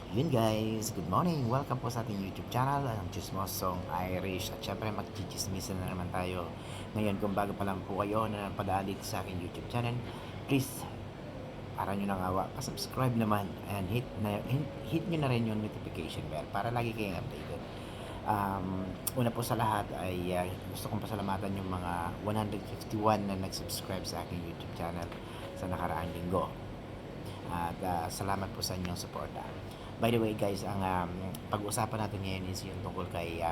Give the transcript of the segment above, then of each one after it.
Yun guys, good morning. Welcome po sa ating YouTube channel, ang Chismosong Irish. At syempre magchichismisan na naman tayo. Ngayon, kung bago pa lang po kayo na napadaan dito sa aking YouTube channel, please, para nyo ng awa, pa-subscribe naman and hit nyo na rin yung notification bell para lagi kayong updated. Una po sa lahat ay gusto kong pasalamatan yung mga 151 na nag-subscribe sa aking YouTube channel sa nakaraang linggo. At salamat po sa inyong suporta. By the way guys, ang pag-uusapan natin ngayon is yung tungkol kay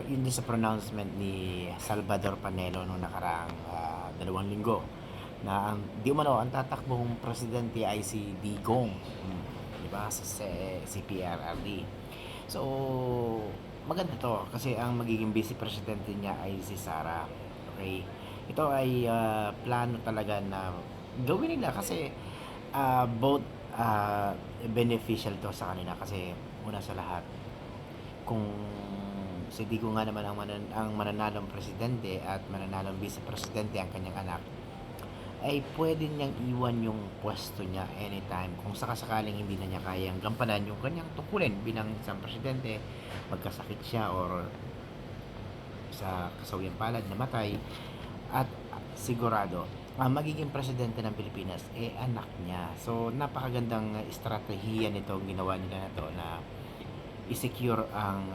yun din sa pronouncement ni Salvador Panelo noong nakaraang 2 linggo na di umano ang tatakbong presidente ay si Digong, di ba, si PRRD. So maganda to kasi ang magiging vice presidente niya ay si Sara. Okay, ito ay plano talaga na gawin nila kasi both beneficial to sa kanila kasi una sa lahat, kung si Digo nga naman ang mananalong presidente at mananalong vice presidente ang kanyang anak, ay pwede niyang iwan yung pwesto niya anytime kung sakasakaling hindi na niya kayang gampanan yung kanyang tungkulin bilang isang presidente, magkasakit siya or sa kasawiang palad namatay. At sigurado ang magiging presidente ng Pilipinas anak niya. So napakagandang estratehiya nito ginawa nila na to na i-secure ang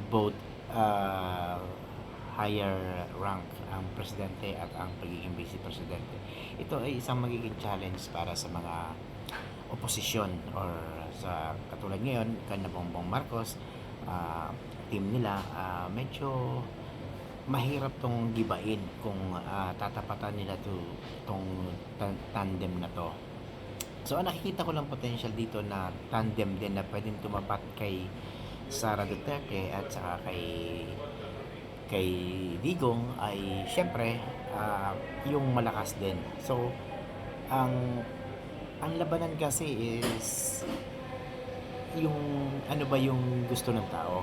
both uh, higher rank ang presidente at ang pagiging vice presidente. Ito ay isang magiging challenge para sa mga oposisyon or sa katulad ngayon kan Bongbong Marcos, uh, team nila, medyo mahirap tong gibain kung tatapatan nila tong tandem na to. So nakikita ko lang potential dito na tandem din na pwedeng tumapat kay Sara Duterte at saka kay Digong ay syempre yung malakas din. So ang labanan kasi is yung ano ba yung gusto ng tao.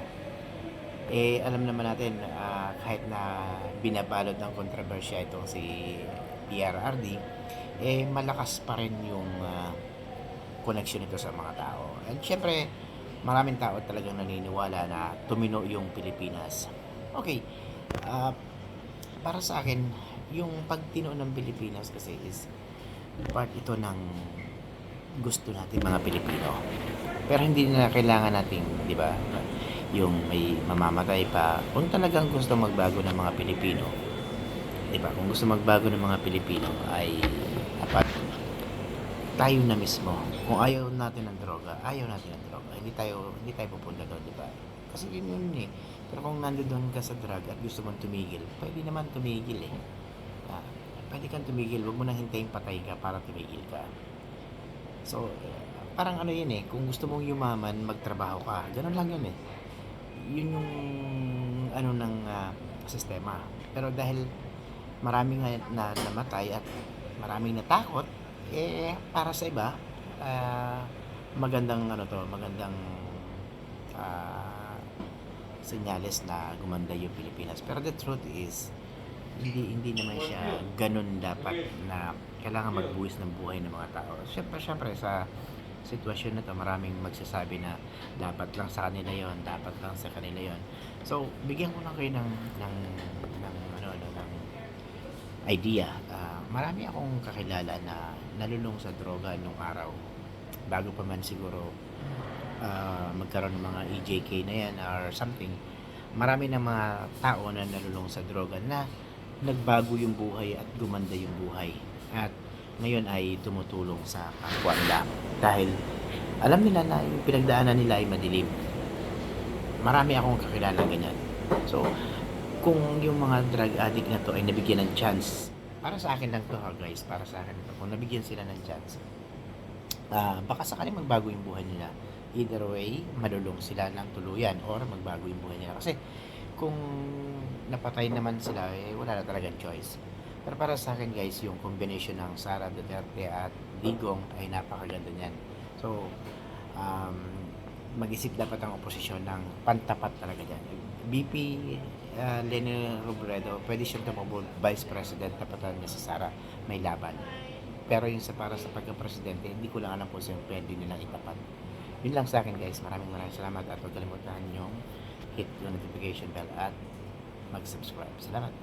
Alam naman natin, kahit na binabalot ng kontrobersya itong si PRRD, malakas pa rin yung connection nito sa mga tao. And syempre, maraming tao talagang naniniwala na tumino yung Pilipinas. Okay, ah, para sa akin, yung pagtino ng Pilipinas kasi is part ito ng gusto natin mga Pilipino. Pero hindi na kailangan nating, di ba, yung may mamamatay pa. Kung talagang gusto magbago ng mga Pilipino, di ba, kung gusto magbago ng mga Pilipino ay dapat tayo na mismo. Kung ayaw natin ng droga, ayaw natin ng droga. Hindi tayo pupunta doon, di ba? Kasi yun eh. Pero kung nandoon ka sa drug at gusto mong tumigil, pwede naman tumigil eh. Ah, pwede kang tumigil, wag mo nang hintayin patay ka para tumigil ka. So, parang ano yun eh, kung gusto mong yumaman, magtrabaho ka. Ganun lang yun eh. Yun yung ano ng sistema. Pero dahil maraming na namatay at maraming natakot, para sa iba, magandang ano to, magandang ah, senyales na gumanda yung Pilipinas. Pero the truth is, hindi naman siya ganun dapat na kailangan magbuwis ng buhay ng mga tao. Siyempre sa sitwasyon na to, maraming magsasabi na dapat lang sa kanila yon, dapat lang sa kanila yon. So, bigyan ko lang kayo ng idea. Marami akong kakilala na nalulong sa droga nung araw. Bago pa man siguro magkaroon ng mga EJK na yan or something. Marami ng mga tao na nalulong sa droga na nagbago yung buhay at gumanda yung buhay. At ngayon ay tumutulong sa kapwa nila dahil alam nila na yung pinagdaanan nila ay madilim. Marami akong kakilala ganyan. So, kung yung mga drug addict na to ay nabigyan ng chance, para sa akin lang to ha guys, para sa akin to, kung nabigyan sila ng chance, baka sakaling magbago yung buhay nila. Either way, malulong sila ng tuluyan or magbago yung buhay nila. Kasi kung napatay naman sila, wala na talagang choice. Pero para sa akin guys, yung combination ng Sara Duterte at Digong ay napakaganda niyan. So, um, mag-isip dapat ang oposisyon ng pantapat talaga dyan. BP Leni Robredo, pwede siyang tumakbo vice president, tapatan niya si Sara, may laban. Pero yung para sa pagka-presidente, hindi ko lang alam kung saan pwede nilang itapat. Yun lang sa akin guys. Maraming salamat at huwag kalimutan yung hit yung notification bell at mag-subscribe. Salamat.